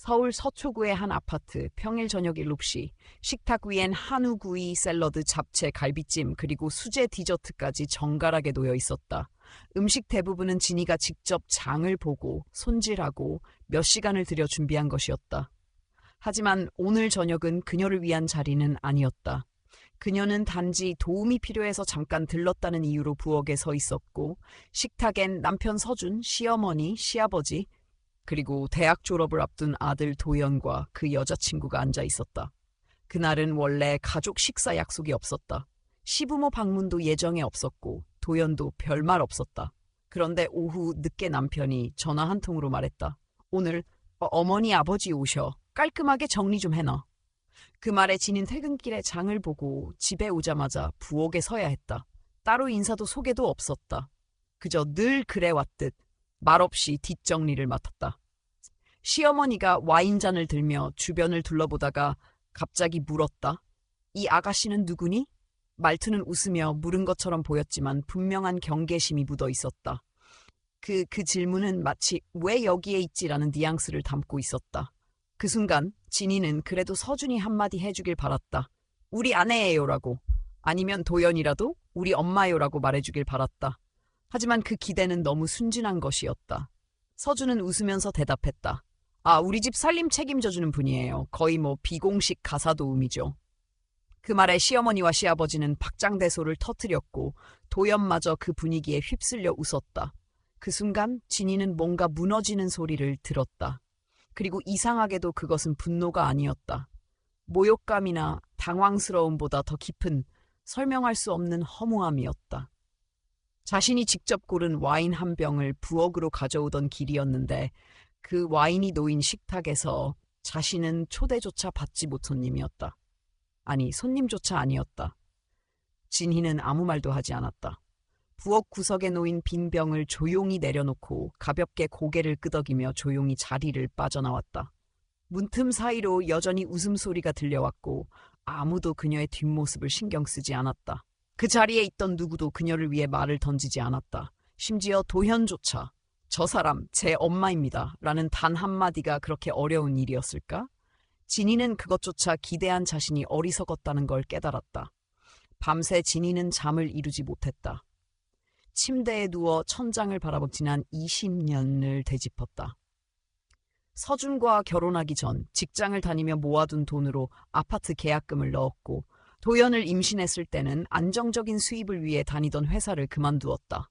서울 서초구의 한 아파트, 평일 저녁 7시, 식탁 위엔 한우 구이, 샐러드, 잡채, 갈비찜, 그리고 수제 디저트까지 정갈하게 놓여 있었다. 음식 대부분은 진이가 직접 장을 보고 손질하고 몇 시간을 들여 준비한 것이었다. 하지만 오늘 저녁은 그녀를 위한 자리는 아니었다. 그녀는 단지 도움이 필요해서 잠깐 들렀다는 이유로 부엌에 서 있었고, 식탁엔 남편 서준, 시어머니, 시아버지, 그리고 대학 졸업을 앞둔 아들 도연과 그 여자친구가 앉아 있었다. 그날은 원래 가족 식사 약속이 없었다. 시부모 방문도 예정에 없었고 도연도 별말 없었다. 그런데 오후 늦게 남편이 전화 한 통으로 말했다. 오늘 어머니 아버지 오셔. 깔끔하게 정리 좀 해놔. 그 말에 진인 퇴근길에 장을 보고 집에 오자마자 부엌에 서야 했다. 따로 인사도 소개도 없었다. 그저 늘 그래왔듯 말없이 뒷정리를 맡았다. 시어머니가 와인잔을 들며 주변을 둘러보다가 갑자기 물었다. 이 아가씨는 누구니? 말투는 웃으며 물은 것처럼 보였지만 분명한 경계심이 묻어 있었다. 그 질문은 마치 왜 여기에 있지라는 뉘앙스를 담고 있었다. 그 순간 진이는 그래도 서준이 한마디 해주길 바랐다. 우리 아내예요라고. 아니면 도연이라도 우리 엄마요라고 말해주길 바랐다. 하지만 그 기대는 너무 순진한 것이었다. 서준은 웃으면서 대답했다. 아, 우리 집 살림 책임져주는 분이에요. 거의 비공식 가사도우미죠. 그 말에 시어머니와 시아버지는 박장대소를 터뜨렸고 도연마저 그 분위기에 휩쓸려 웃었다. 그 순간 진이는 뭔가 무너지는 소리를 들었다. 그리고 이상하게도 그것은 분노가 아니었다. 모욕감이나 당황스러움보다 더 깊은 설명할 수 없는 허무함이었다. 자신이 직접 고른 와인 한 병을 부엌으로 가져오던 길이었는데 그 와인이 놓인 식탁에서 자신은 초대조차 받지 못한 손님이었다. 아니, 손님조차 아니었다. 진희는 아무 말도 하지 않았다. 부엌 구석에 놓인 빈 병을 조용히 내려놓고 가볍게 고개를 끄덕이며 조용히 자리를 빠져나왔다. 문틈 사이로 여전히 웃음소리가 들려왔고 아무도 그녀의 뒷모습을 신경 쓰지 않았다. 그 자리에 있던 누구도 그녀를 위해 말을 던지지 않았다. 심지어 도현조차 저 사람 제 엄마입니다 라는 단 한마디가 그렇게 어려운 일이었을까? 진이는 그것조차 기대한 자신이 어리석었다는 걸 깨달았다. 밤새 진이는 잠을 이루지 못했다. 침대에 누워 천장을 바라보 지난 20년을 되짚었다. 서준과 결혼하기 전 직장을 다니며 모아둔 돈으로 아파트 계약금을 넣었고 도연을 임신했을 때는 안정적인 수입을 위해 다니던 회사를 그만두었다.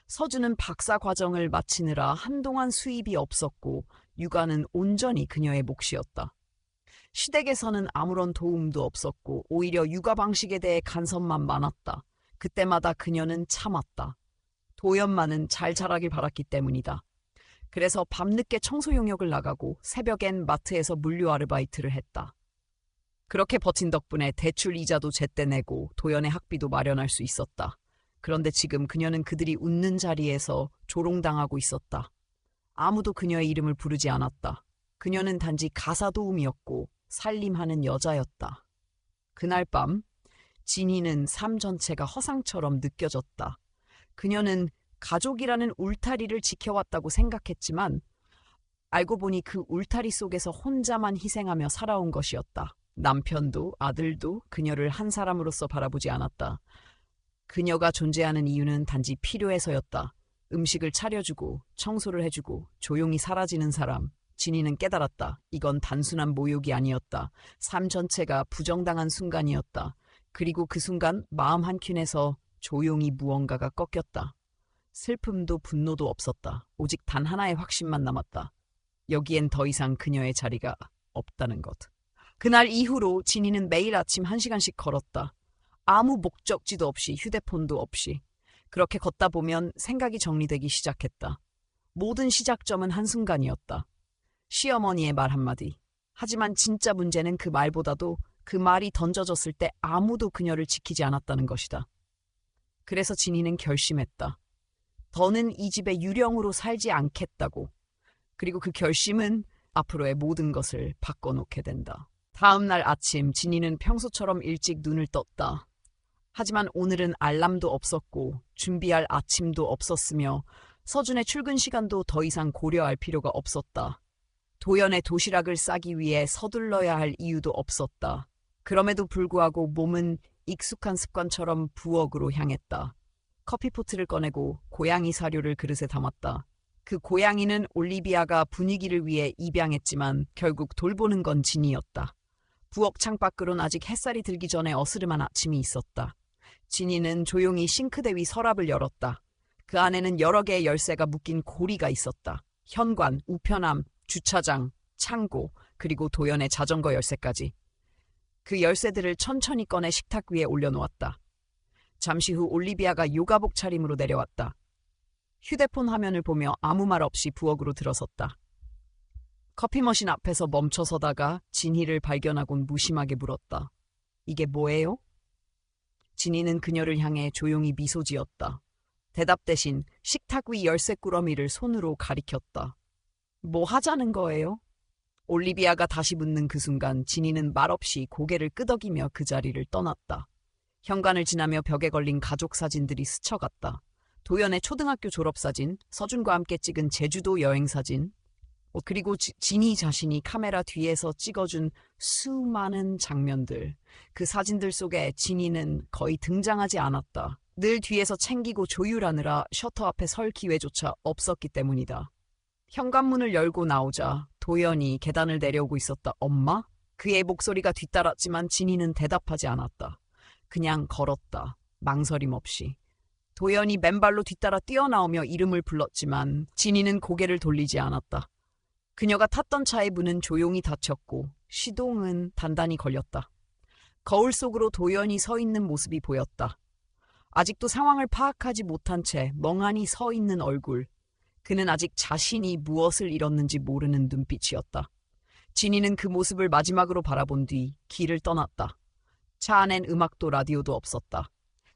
서준은 박사 과정을 마치느라 한동안 수입이 없었고 육아는 온전히 그녀의 몫이었다. 시댁에서는 아무런 도움도 없었고 오히려 육아 방식에 대해 간섭만 많았다. 그때마다 그녀는 참았다. 도연만은 잘 자라길 바랐기 때문이다. 그래서 밤늦게 청소 용역을 나가고 새벽엔 마트에서 물류 아르바이트를 했다. 그렇게 버틴 덕분에 대출 이자도 제때 내고 도연의 학비도 마련할 수 있었다. 그런데 지금 그녀는 그들이 웃는 자리에서 조롱당하고 있었다. 아무도 그녀의 이름을 부르지 않았다. 그녀는 단지 가사도우미였고 살림하는 여자였다. 그날 밤 진이는 삶 전체가 허상처럼 느껴졌다. 그녀는 가족이라는 울타리를 지켜왔다고 생각했지만 알고 보니 그 울타리 속에서 혼자만 희생하며 살아온 것이었다. 남편도 아들도 그녀를 한 사람으로서 바라보지 않았다. 그녀가 존재하는 이유는 단지 필요해서였다. 음식을 차려주고 청소를 해주고 조용히 사라지는 사람. 진이는 깨달았다. 이건 단순한 모욕이 아니었다. 삶 전체가 부정당한 순간이었다. 그리고 그 순간 마음 한켠에서 조용히 무언가가 꺾였다. 슬픔도 분노도 없었다. 오직 단 하나의 확신만 남았다. 여기엔 더 이상 그녀의 자리가 없다는 것. 그날 이후로 진이는 매일 아침 1시간씩 걸었다. 아무 목적지도 없이 휴대폰도 없이. 그렇게 걷다 보면 생각이 정리되기 시작했다. 모든 시작점은 한순간이었다. 시어머니의 말 한마디. 하지만 진짜 문제는 그 말보다도 그 말이 던져졌을 때 아무도 그녀를 지키지 않았다는 것이다. 그래서 진이는 결심했다. 더는 이 집에 유령으로 살지 않겠다고. 그리고 그 결심은 앞으로의 모든 것을 바꿔놓게 된다. 다음 날 아침 진이는 평소처럼 일찍 눈을 떴다. 하지만 오늘은 알람도 없었고 준비할 아침도 없었으며 서준의 출근 시간도 더 이상 고려할 필요가 없었다. 도연의 도시락을 싸기 위해 서둘러야 할 이유도 없었다. 그럼에도 불구하고 몸은 익숙한 습관처럼 부엌으로 향했다. 커피포트를 꺼내고 고양이 사료를 그릇에 담았다. 그 고양이는 올리비아가 분위기를 위해 입양했지만 결국 돌보는 건 진이었다. 부엌 창밖으론 아직 햇살이 들기 전에 어스름한 아침이 있었다. 진이는 조용히 싱크대 위 서랍을 열었다. 그 안에는 여러 개의 열쇠가 묶인 고리가 있었다. 현관, 우편함, 주차장, 창고, 그리고 도연의 자전거 열쇠까지. 그 열쇠들을 천천히 꺼내 식탁 위에 올려놓았다. 잠시 후 올리비아가 요가복 차림으로 내려왔다. 휴대폰 화면을 보며 아무 말 없이 부엌으로 들어섰다. 커피 머신 앞에서 멈춰서다가 진희를 발견하곤 무심하게 물었다. 이게 뭐예요? 진희는 그녀를 향해 조용히 미소 지었다. 대답 대신 식탁 위 열쇠 꾸러미를 손으로 가리켰다. 뭐 하자는 거예요? 올리비아가 다시 묻는 그 순간 진희는 말없이 고개를 끄덕이며 그 자리를 떠났다. 현관을 지나며 벽에 걸린 가족 사진들이 스쳐갔다. 도연의 초등학교 졸업사진, 서준과 함께 찍은 제주도 여행사진, 그리고 진희 자신이 카메라 뒤에서 찍어준 수많은 장면들. 그 사진들 속에 진희는 거의 등장하지 않았다. 늘 뒤에서 챙기고 조율하느라 셔터 앞에 설 기회조차 없었기 때문이다. 현관문을 열고 나오자 도연이 계단을 내려오고 있었다. 엄마? 그의 목소리가 뒤따랐지만 진희는 대답하지 않았다. 그냥 걸었다. 망설임 없이. 도연이 맨발로 뒤따라 뛰어나오며 이름을 불렀지만 진희는 고개를 돌리지 않았다. 그녀가 탔던 차의 문은 조용히 닫혔고 시동은 단단히 걸렸다. 거울 속으로 도연이 서 있는 모습이 보였다. 아직도 상황을 파악하지 못한 채 멍하니 서 있는 얼굴. 그는 아직 자신이 무엇을 잃었는지 모르는 눈빛이었다. 진희는 그 모습을 마지막으로 바라본 뒤 길을 떠났다. 차 안엔 음악도 라디오도 없었다.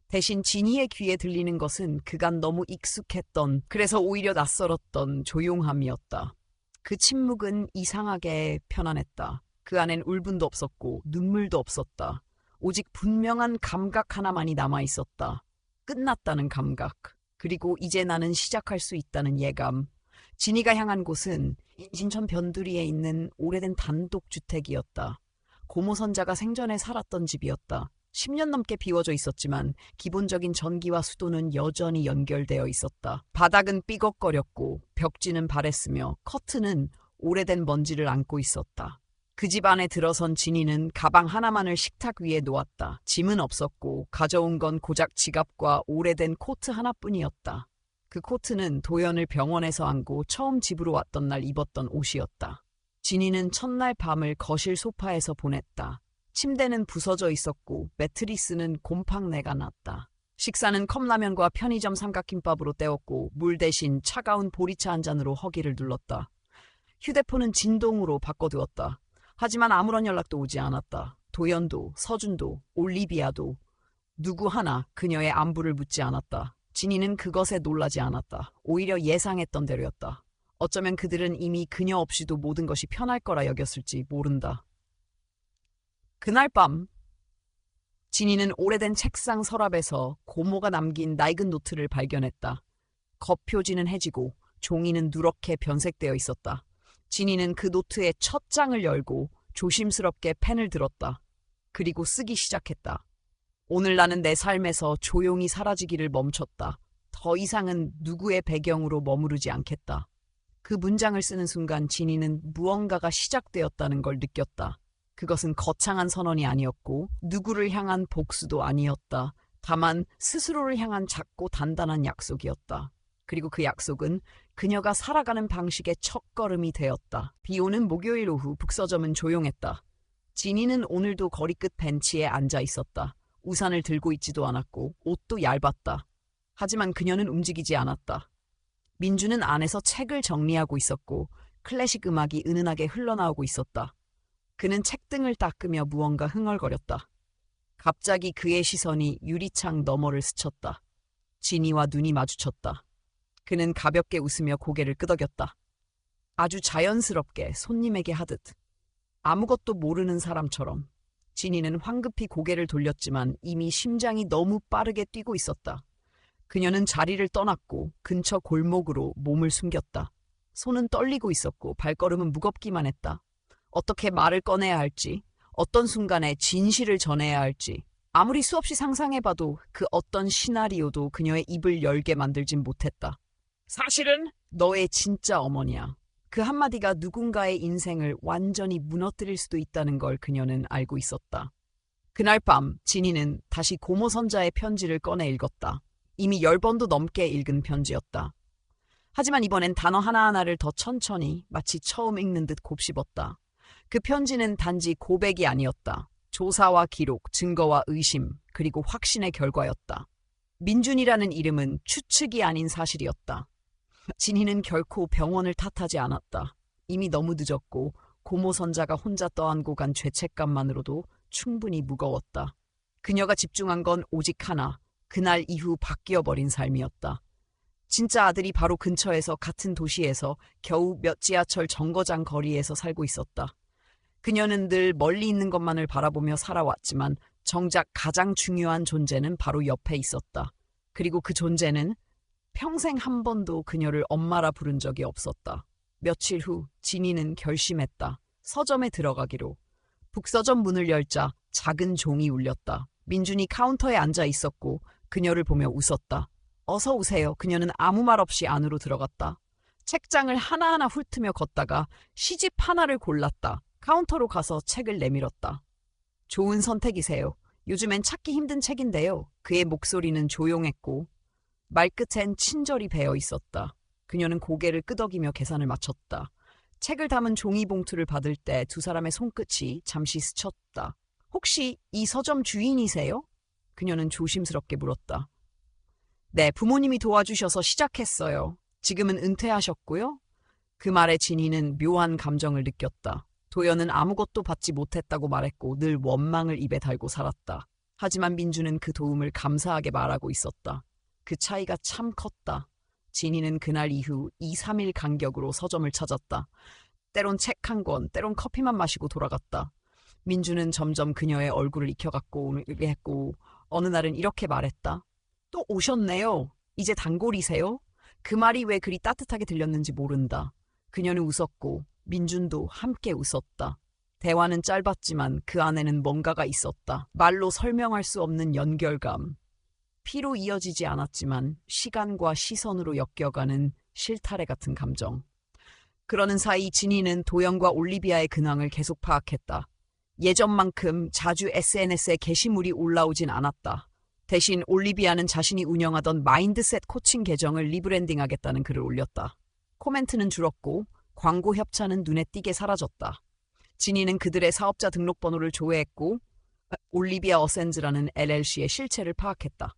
대신 진희의 귀에 들리는 것은 그간 너무 익숙했던, 그래서 오히려 낯설었던 조용함이었다. 그 침묵은 이상하게 편안했다. 그 안엔 울분도 없었고 눈물도 없었다. 오직 분명한 감각 하나만이 남아있었다. 끝났다는 감각. 그리고 이제 나는 시작할 수 있다는 예감. 진이가 향한 곳은 인천 변두리에 있는 오래된 단독주택이었다. 고모 선자가 생전에 살았던 집이었다. 10년 넘게 비워져 있었지만 기본적인 전기와 수도는 여전히 연결되어 있었다. 바닥은 삐걱거렸고 벽지는 바랬으며 커튼은 오래된 먼지를 안고 있었다. 그 집 안에 들어선 진이는 가방 하나만을 식탁 위에 놓았다. 짐은 없었고 가져온 건 고작 지갑과 오래된 코트 하나뿐이었다. 그 코트는 도연을 병원에서 안고 처음 집으로 왔던 날 입었던 옷이었다. 진이는 첫날 밤을 거실 소파에서 보냈다. 침대는 부서져 있었고 매트리스는 곰팡내가 났다. 식사는 컵라면과 편의점 삼각김밥으로 때웠고 물 대신 차가운 보리차 한 잔으로 허기를 눌렀다. 휴대폰은 진동으로 바꿔두었다. 하지만 아무런 연락도 오지 않았다. 도연도, 서준도, 올리비아도 누구 하나 그녀의 안부를 묻지 않았다. 진이는 그것에 놀라지 않았다. 오히려 예상했던 대로였다. 어쩌면 그들은 이미 그녀 없이도 모든 것이 편할 거라 여겼을지 모른다. 그날 밤 진이는 오래된 책상 서랍에서 고모가 남긴 낡은 노트를 발견했다. 겉표지는 해지고 종이는 누렇게 변색되어 있었다. 진이는 그 노트의 첫 장을 열고 조심스럽게 펜을 들었다. 그리고 쓰기 시작했다. 오늘 나는 내 삶에서 조용히 사라지기를 멈췄다. 더 이상은 누구의 배경으로 머무르지 않겠다. 그 문장을 쓰는 순간 진이는 무언가가 시작되었다는 걸 느꼈다. 그것은 거창한 선언이 아니었고 누구를 향한 복수도 아니었다. 다만 스스로를 향한 작고 단단한 약속이었다. 그리고 그 약속은 그녀가 살아가는 방식의 첫걸음이 되었다. 비 오는 목요일 오후 북서점은 조용했다. 진이는 오늘도 거리 끝 벤치에 앉아 있었다. 우산을 들고 있지도 않았고 옷도 얇았다. 하지만 그녀는 움직이지 않았다. 민주는 안에서 책을 정리하고 있었고 클래식 음악이 은은하게 흘러나오고 있었다. 그는 책등을 닦으며 무언가 흥얼거렸다. 갑자기 그의 시선이 유리창 너머를 스쳤다. 진이와 눈이 마주쳤다. 그는 가볍게 웃으며 고개를 끄덕였다. 아주 자연스럽게 손님에게 하듯 아무것도 모르는 사람처럼. 진이는 황급히 고개를 돌렸지만 이미 심장이 너무 빠르게 뛰고 있었다. 그녀는 자리를 떠났고 근처 골목으로 몸을 숨겼다. 손은 떨리고 있었고 발걸음은 무겁기만 했다. 어떻게 말을 꺼내야 할지, 어떤 순간에 진실을 전해야 할지, 아무리 수없이 상상해봐도 그 어떤 시나리오도 그녀의 입을 열게 만들진 못했다. 사실은 너의 진짜 어머니야. 그 한마디가 누군가의 인생을 완전히 무너뜨릴 수도 있다는 걸 그녀는 알고 있었다. 그날 밤 진이는 다시 고모 선자의 편지를 꺼내 읽었다. 이미 10번도 넘게 읽은 편지였다. 하지만 이번엔 단어 하나하나를 더 천천히 마치 처음 읽는 듯 곱씹었다. 그 편지는 단지 고백이 아니었다. 조사와 기록, 증거와 의심, 그리고 확신의 결과였다. 민준이라는 이름은 추측이 아닌 사실이었다. 진희는 결코 병원을 탓하지 않았다. 이미 너무 늦었고 고모 선자가 혼자 떠안고 간 죄책감만으로도 충분히 무거웠다. 그녀가 집중한 건 오직 하나, 그날 이후 바뀌어버린 삶이었다. 진짜 아들이 바로 근처에서 같은 도시에서 겨우 몇 지하철 정거장 거리에서 살고 있었다. 그녀는 늘 멀리 있는 것만을 바라보며 살아왔지만 정작 가장 중요한 존재는 바로 옆에 있었다. 그리고 그 존재는 평생 한 번도 그녀를 엄마라 부른 적이 없었다. 며칠 후 진이는 결심했다. 서점에 들어가기로. 북서점 문을 열자 작은 종이 울렸다. 민준이 카운터에 앉아 있었고 그녀를 보며 웃었다. 어서 오세요. 그녀는 아무 말 없이 안으로 들어갔다. 책장을 하나하나 훑으며 걷다가 시집 하나를 골랐다. 카운터로 가서 책을 내밀었다. 좋은 선택이세요. 요즘엔 찾기 힘든 책인데요. 그의 목소리는 조용했고 말끝엔 친절이 배어 있었다. 그녀는 고개를 끄덕이며 계산을 마쳤다. 책을 담은 종이 봉투를 받을 때 두 사람의 손끝이 잠시 스쳤다. 혹시 이 서점 주인이세요? 그녀는 조심스럽게 물었다. 네, 부모님이 도와주셔서 시작했어요. 지금은 은퇴하셨고요. 그 말에 진희는 묘한 감정을 느꼈다. 도연은 아무것도 받지 못했다고 말했고 늘 원망을 입에 달고 살았다. 하지만 민주는 그 도움을 감사하게 말하고 있었다. 그 차이가 참 컸다. 진희는 그날 이후 2, 3일 간격으로 서점을 찾았다. 때론 책 한 권, 때론 커피만 마시고 돌아갔다. 민주는 점점 그녀의 얼굴을 익혀갖고 했고 어느 날은 이렇게 말했다. 또 오셨네요. 이제 단골이세요? 그 말이 왜 그리 따뜻하게 들렸는지 모른다. 그녀는 웃었고 민준도 함께 웃었다. 대화는 짧았지만 그 안에는 뭔가가 있었다. 말로 설명할 수 없는 연결감. 피로 이어지지 않았지만 시간과 시선으로 엮여가는 실타래 같은 감정. 그러는 사이 진희는 도연과 올리비아의 근황을 계속 파악했다. 예전만큼 자주 SNS에 게시물이 올라오진 않았다. 대신 올리비아는 자신이 운영하던 마인드셋 코칭 계정을 리브랜딩하겠다는 글을 올렸다. 코멘트는 줄었고 광고 협찬은 눈에 띄게 사라졌다. 진희는 그들의 사업자 등록번호를 조회했고 올리비아 어센즈라는 LLC의 실체를 파악했다.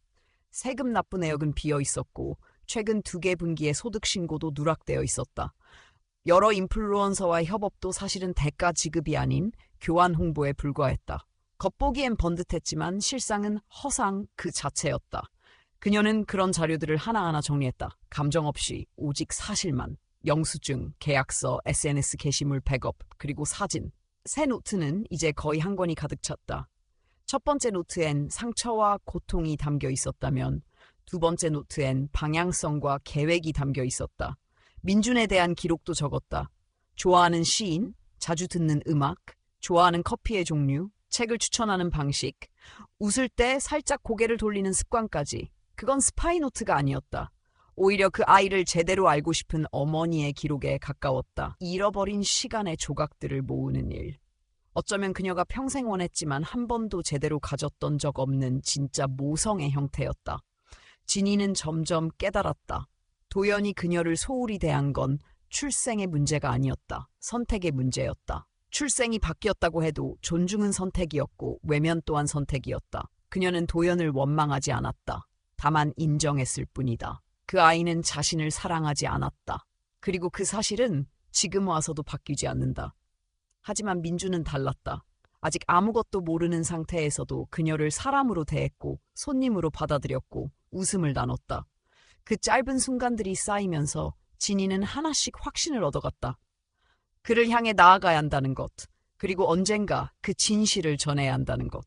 세금 납부 내역은 비어 있었고 최근 2개 분기의 소득 신고도 누락되어 있었다. 여러 인플루언서와의 협업도 사실은 대가 지급이 아닌 교환 홍보에 불과했다. 겉보기엔 번듯했지만 실상은 허상 그 자체였다. 그녀는 그런 자료들을 하나하나 정리했다. 감정 없이 오직 사실만. 영수증, 계약서, SNS 게시물 백업, 그리고 사진. 새 노트는 이제 거의 한 권이 가득 찼다. 첫 번째 노트엔 상처와 고통이 담겨 있었다면 두 번째 노트엔 방향성과 계획이 담겨 있었다. 민준에 대한 기록도 적었다. 좋아하는 시인, 자주 듣는 음악, 좋아하는 커피의 종류, 책을 추천하는 방식, 웃을 때 살짝 고개를 돌리는 습관까지. 그건 스파이 노트가 아니었다. 오히려 그 아이를 제대로 알고 싶은 어머니의 기록에 가까웠다. 잃어버린 시간의 조각들을 모으는 일. 어쩌면 그녀가 평생 원했지만 한 번도 제대로 가졌던 적 없는 진짜 모성의 형태였다. 진희는 점점 깨달았다. 도연이 그녀를 소홀히 대한 건 출생의 문제가 아니었다. 선택의 문제였다. 출생이 바뀌었다고 해도 존중은 선택이었고 외면 또한 선택이었다. 그녀는 도연을 원망하지 않았다. 다만 인정했을 뿐이다. 그 아이는 자신을 사랑하지 않았다. 그리고 그 사실은 지금 와서도 바뀌지 않는다. 하지만 민주는 달랐다. 아직 아무것도 모르는 상태에서도 그녀를 사람으로 대했고 손님으로 받아들였고 웃음을 나눴다. 그 짧은 순간들이 쌓이면서 진희는 하나씩 확신을 얻어갔다. 그를 향해 나아가야 한다는 것, 그리고 언젠가 그 진실을 전해야 한다는 것.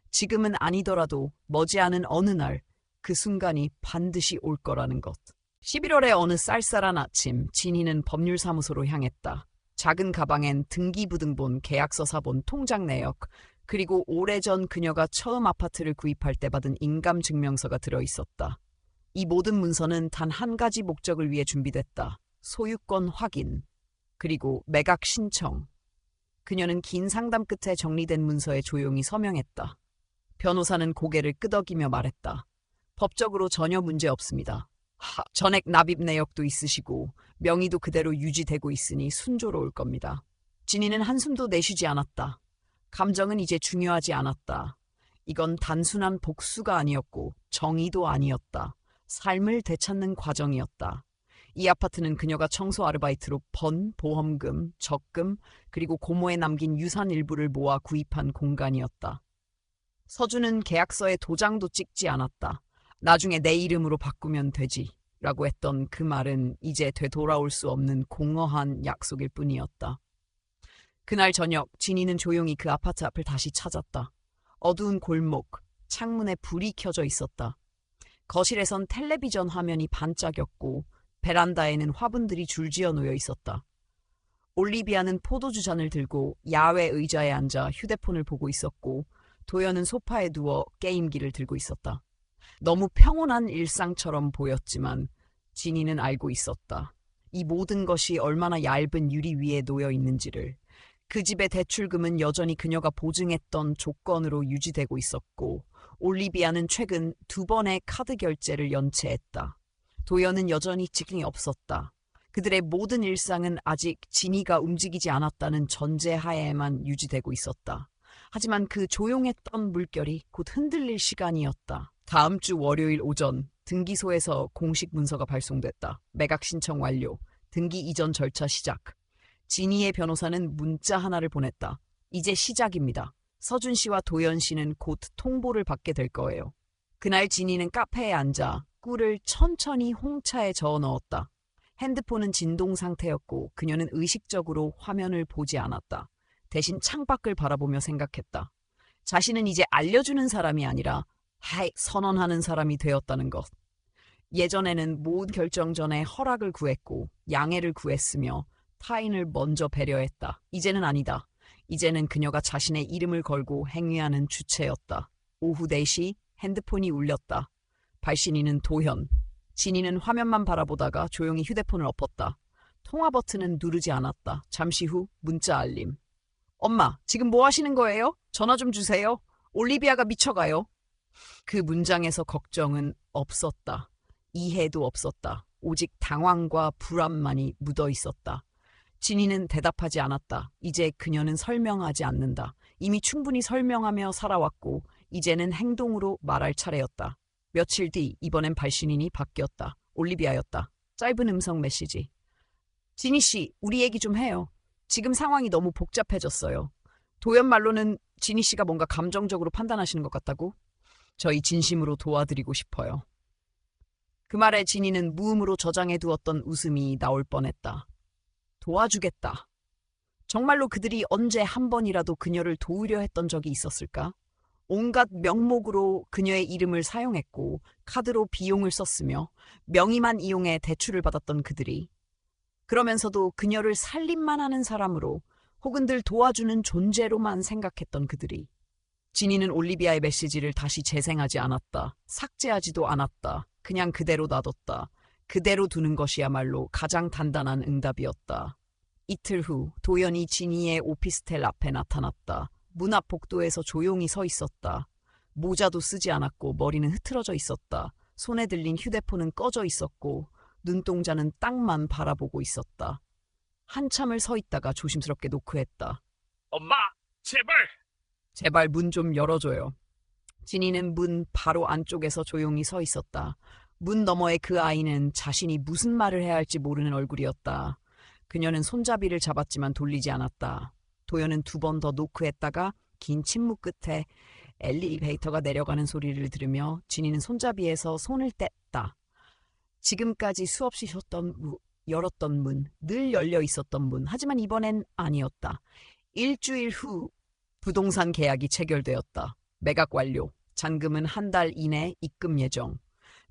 지금은 아니더라도 머지않은 어느 날 그 순간이 반드시 올 거라는 것. 11월의 어느 쌀쌀한 아침, 진희는 법률사무소로 향했다. 작은 가방엔 등기부등본, 계약서 사본, 통장 내역, 그리고 오래전 그녀가 처음 아파트를 구입할 때 받은 인감증명서가 들어있었다. 이 모든 문서는 단 한 가지 목적을 위해 준비됐다. 소유권 확인, 그리고 매각 신청. 그녀는 긴 상담 끝에 정리된 문서에 조용히 서명했다. 변호사는 고개를 끄덕이며 말했다. 법적으로 전혀 문제 없습니다. 전액 납입 내역도 있으시고 명의도 그대로 유지되고 있으니 순조로울 겁니다. 진희는 한숨도 내쉬지 않았다. 감정은 이제 중요하지 않았다. 이건 단순한 복수가 아니었고 정의도 아니었다. 삶을 되찾는 과정이었다. 이 아파트는 그녀가 청소 아르바이트로 번 보험금, 적금, 그리고 고모에 남긴 유산 일부를 모아 구입한 공간이었다. 서준은 계약서에 도장도 찍지 않았다. 나중에 내 이름으로 바꾸면 되지 라고 했던 그 말은 이제 되돌아올 수 없는 공허한 약속일 뿐이었다. 그날 저녁 진희는 조용히 그 아파트 앞을 다시 찾았다. 어두운 골목, 창문에 불이 켜져 있었다. 거실에선 텔레비전 화면이 반짝였고 베란다에는 화분들이 줄지어 놓여 있었다. 올리비아는 포도주 잔을 들고 야외 의자에 앉아 휴대폰을 보고 있었고 도연은 소파에 누워 게임기를 들고 있었다. 너무 평온한 일상처럼 보였지만 진희는 알고 있었다. 이 모든 것이 얼마나 얇은 유리 위에 놓여 있는지를. 그 집의 대출금은 여전히 그녀가 보증했던 조건으로 유지되고 있었고 올리비아는 최근 2번의 카드 결제를 연체했다. 도연은 여전히 직행이 없었다. 그들의 모든 일상은 아직 진희가 움직이지 않았다는 전제하에만 유지되고 있었다. 하지만 그 조용했던 물결이 곧 흔들릴 시간이었다. 다음 주 월요일 오전 등기소에서 공식 문서가 발송됐다. 매각 신청 완료. 등기 이전 절차 시작. 진희의 변호사는 문자 하나를 보냈다. 이제 시작입니다. 서준 씨와 도연 씨는 곧 통보를 받게 될 거예요. 그날 진희는 카페에 앉아 꿀을 천천히 홍차에 저어 넣었다. 핸드폰은 진동 상태였고 그녀는 의식적으로 화면을 보지 않았다. 대신 창밖을 바라보며 생각했다. 자신은 이제 알려주는 사람이 아니라 선언하는 사람이 되었다는 것. 예전에는 모든 결정 전에 허락을 구했고 양해를 구했으며 타인을 먼저 배려했다. 이제는 아니다. 이제는 그녀가 자신의 이름을 걸고 행위하는 주체였다. 오후 4시 핸드폰이 울렸다. 발신인은 도현. 진희는 화면만 바라보다가 조용히 휴대폰을 엎었다. 통화 버튼은 누르지 않았다. 잠시 후 문자 알림. 엄마, 지금 뭐 하시는 거예요? 전화 좀 주세요. 올리비아가 미쳐가요. 그 문장에서 걱정은 없었다. 이해도 없었다. 오직 당황과 불안만이 묻어 있었다. 진희는 대답하지 않았다. 이제 그녀는 설명하지 않는다. 이미 충분히 설명하며 살아왔고 이제는 행동으로 말할 차례였다. 며칠 뒤 이번엔 발신인이 바뀌었다. 올리비아였다. 짧은 음성 메시지. 진희 씨, 우리 얘기 좀 해요. 지금 상황이 너무 복잡해졌어요. 도연 말로는 진희 씨가 뭔가 감정적으로 판단하시는 것 같다고? 저희 진심으로 도와드리고 싶어요. 그 말에 진희는 무음으로 저장해두었던 웃음이 나올 뻔했다. 도와주겠다. 정말로 그들이 언제 한 번이라도 그녀를 도우려 했던 적이 있었을까? 온갖 명목으로 그녀의 이름을 사용했고 카드로 비용을 썼으며 명의만 이용해 대출을 받았던 그들이 그러면서도 그녀를 살림만 하는 사람으로 혹은 늘 도와주는 존재로만 생각했던 그들이 진희는 올리비아의 메시지를 다시 재생하지 않았다. 삭제하지도 않았다. 그냥 그대로 놔뒀다. 그대로 두는 것이야말로 가장 단단한 응답이었다. 이틀 후 도연이 진희의 오피스텔 앞에 나타났다. 문 앞 복도에서 조용히 서 있었다. 모자도 쓰지 않았고 머리는 흐트러져 있었다. 손에 들린 휴대폰은 꺼져 있었고 눈동자는 땅만 바라보고 있었다. 한참을 서 있다가 조심스럽게 노크했다. 엄마, 제발! 제발 문 좀 열어줘요. 진희는 문 바로 안쪽에서 조용히 서 있었다. 문 너머의 그 아이는 자신이 무슨 말을 해야 할지 모르는 얼굴이었다. 그녀는 손잡이를 잡았지만 돌리지 않았다. 도연은 2번 더 노크했다가 긴 침묵 끝에 엘리베이터가 내려가는 소리를 들으며 진희는 손잡이에서 손을 뗐다. 지금까지 수없이 열었던 문, 늘 열려 있었던 문. 하지만 이번엔 아니었다. 일주일 후 부동산 계약이 체결되었다. 매각 완료. 잔금은 한 달 이내 입금 예정.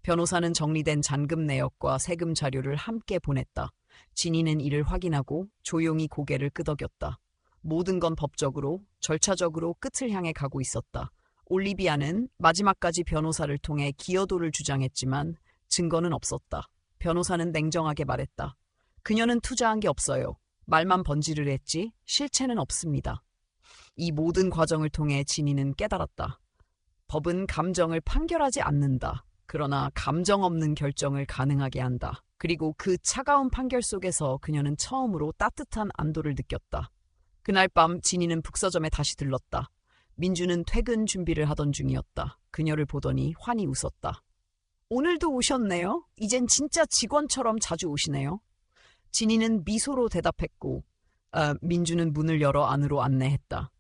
변호사는 정리된 잔금 내역과 세금 자료를 함께 보냈다. 진이는 이를 확인하고 조용히 고개를 끄덕였다. 모든 건 법적으로, 절차적으로 끝을 향해 가고 있었다. 올리비아는 마지막까지 변호사를 통해 기여도를 주장했지만 증거는 없었다. 변호사는 냉정하게 말했다. 그녀는 투자한 게 없어요. 말만 번지르르 했지 실체는 없습니다. 이 모든 과정을 통해 진이는 깨달았다. 법은 감정을 판결하지 않는다. 그러나 감정 없는 결정을 가능하게 한다. 그리고 그 차가운 판결 속에서 그녀는 처음으로 따뜻한 안도를 느꼈다. 그날 밤 진이는 북서점에 다시 들렀다. 민주는 퇴근 준비를 하던 중이었다. 그녀를 보더니 환히 웃었다. 오늘도 오셨네요. 이젠 진짜 직원처럼 자주 오시네요. 진이는 미소로 대답했고 민주는 문을 열어 안으로 안내했다.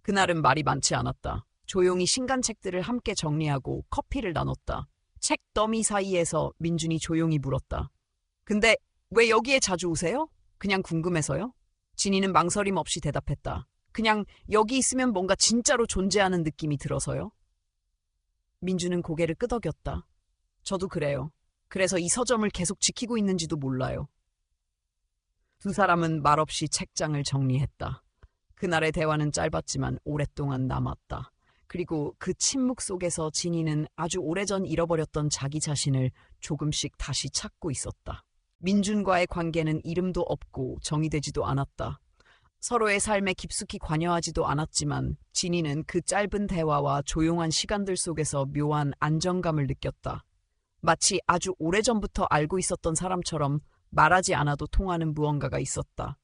그날은 말이 많지 않았다. 조용히 신간책들을 함께 정리하고 커피를 나눴다. 책 더미 사이에서 민준이 조용히 물었다. 근데 왜 여기에 자주 오세요? 그냥 궁금해서요? 진이는 망설임 없이 대답했다. 그냥 여기 있으면 뭔가 진짜로 존재하는 느낌이 들어서요. 민주는 고개를 끄덕였다. 저도 그래요. 그래서 이 서점을 계속 지키고 있는지도 몰라요. 두 사람은 말없이 책장을 정리했다. 그날의 대화는 짧았지만 오랫동안 남았다. 그리고 그 침묵 속에서 진이는 아주 오래전 잃어버렸던 자기 자신을 조금씩 다시 찾고 있었다. 민준과의 관계는 이름도 없고 정의되지도 않았다. 서로의 삶에 깊숙이 관여하지도 않았지만 진이는 그 짧은 대화와 조용한 시간들 속에서 묘한 안정감을 느꼈다. 마치 아주 오래전부터 알고 있었던 사람처럼 말하지 않아도 통하는 무언가가 있었다.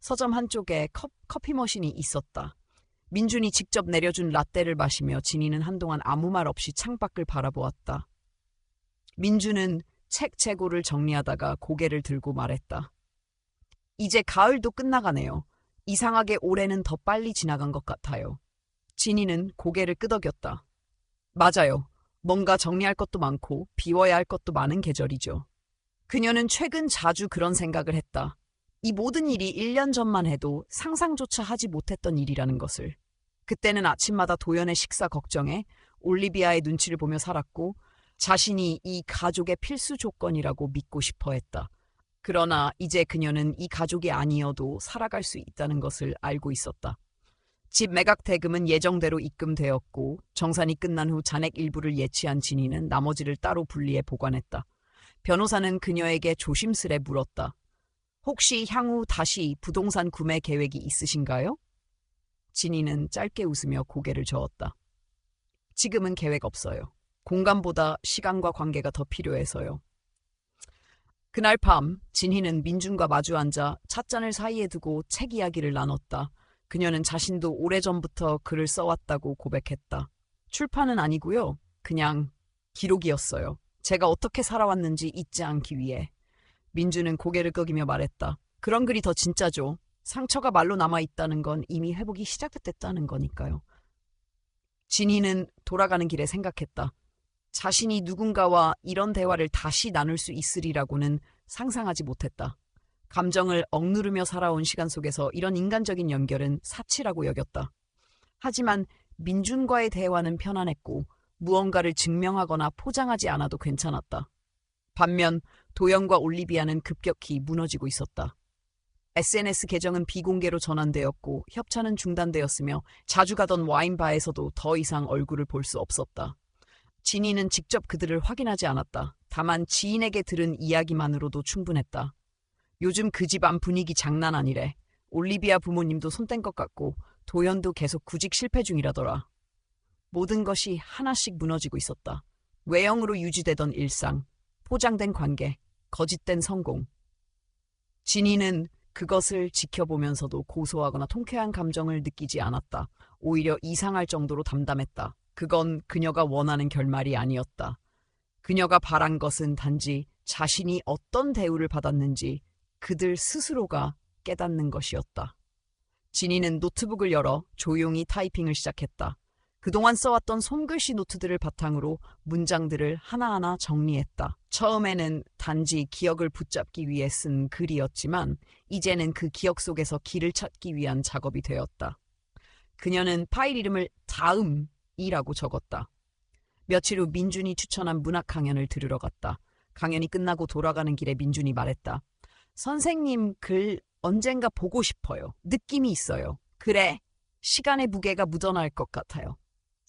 서점 한쪽에 커피 머신이 있었다. 민준이 직접 내려준 라떼를 마시며 진이는 한동안 아무 말 없이 창밖을 바라보았다. 민준은 책 재고를 정리하다가 고개를 들고 말했다. 이제 가을도 끝나가네요. 이상하게 올해는 더 빨리 지나간 것 같아요. 진이는 고개를 끄덕였다. 맞아요. 뭔가 정리할 것도 많고 비워야 할 것도 많은 계절이죠. 그녀는 최근 자주 그런 생각을 했다. 이 모든 일이 1년 전만 해도 상상조차 하지 못했던 일이라는 것을. 그때는 아침마다 도연의 식사 걱정에 올리비아의 눈치를 보며 살았고 자신이 이 가족의 필수 조건이라고 믿고 싶어 했다. 그러나 이제 그녀는 이 가족이 아니어도 살아갈 수 있다는 것을 알고 있었다. 집 매각 대금은 예정대로 입금되었고 정산이 끝난 후 잔액 일부를 예치한 진이는 나머지를 따로 분리해 보관했다. 변호사는 그녀에게 조심스레 물었다. 혹시 향후 다시 부동산 구매 계획이 있으신가요? 진이는 짧게 웃으며 고개를 저었다. 지금은 계획 없어요. 공간보다 시간과 관계가 더 필요해서요. 그날 밤 진희는 민준과 마주 앉아 찻잔을 사이에 두고 책 이야기를 나눴다. 그녀는 자신도 오래전부터 글을 써왔다고 고백했다. 출판은 아니고요. 그냥 기록이었어요. 제가 어떻게 살아왔는지 잊지 않기 위해. 민주는 고개를 끄기며 말했다. 그런 글이 더 진짜죠. 상처가 말로 남아있다는 건 이미 회복이 시작됐다는 거니까요. 진희는 돌아가는 길에 생각했다. 자신이 누군가와 이런 대화를 다시 나눌 수 있으리라고는 상상하지 못했다. 감정을 억누르며 살아온 시간 속에서 이런 인간적인 연결은 사치라고 여겼다. 하지만 민준과의 대화는 편안했고 무언가를 증명하거나 포장하지 않아도 괜찮았다. 반면 도연과 올리비아는 급격히 무너지고 있었다. SNS 계정은 비공개로 전환되었고 협찬은 중단되었으며 자주 가던 와인바에서도 더 이상 얼굴을 볼 수 없었다. 진이는 직접 그들을 확인하지 않았다. 다만 지인에게 들은 이야기만으로도 충분했다. 요즘 그 집안 분위기 장난 아니래. 올리비아 부모님도 손 뗀 것 같고 도연도 계속 구직 실패 중이라더라. 모든 것이 하나씩 무너지고 있었다. 외형으로 유지되던 일상, 포장된 관계, 거짓된 성공. 진이는 그것을 지켜보면서도 고소하거나 통쾌한 감정을 느끼지 않았다. 오히려 이상할 정도로 담담했다. 그건 그녀가 원하는 결말이 아니었다. 그녀가 바란 것은 단지 자신이 어떤 대우를 받았는지 그들 스스로가 깨닫는 것이었다. 진이는 노트북을 열어 조용히 타이핑을 시작했다. 그동안 써왔던 손글씨 노트들을 바탕으로 문장들을 하나하나 정리했다. 처음에는 단지 기억을 붙잡기 위해 쓴 글이었지만 이제는 그 기억 속에서 길을 찾기 위한 작업이 되었다. 그녀는 파일 이름을 다음이라고 적었다. 며칠 후 민준이 추천한 문학 강연을 들으러 갔다. 강연이 끝나고 돌아가는 길에 민준이 말했다. 선생님 글 언젠가 보고 싶어요. 느낌이 있어요. 그래, 시간의 무게가 묻어날 것 같아요.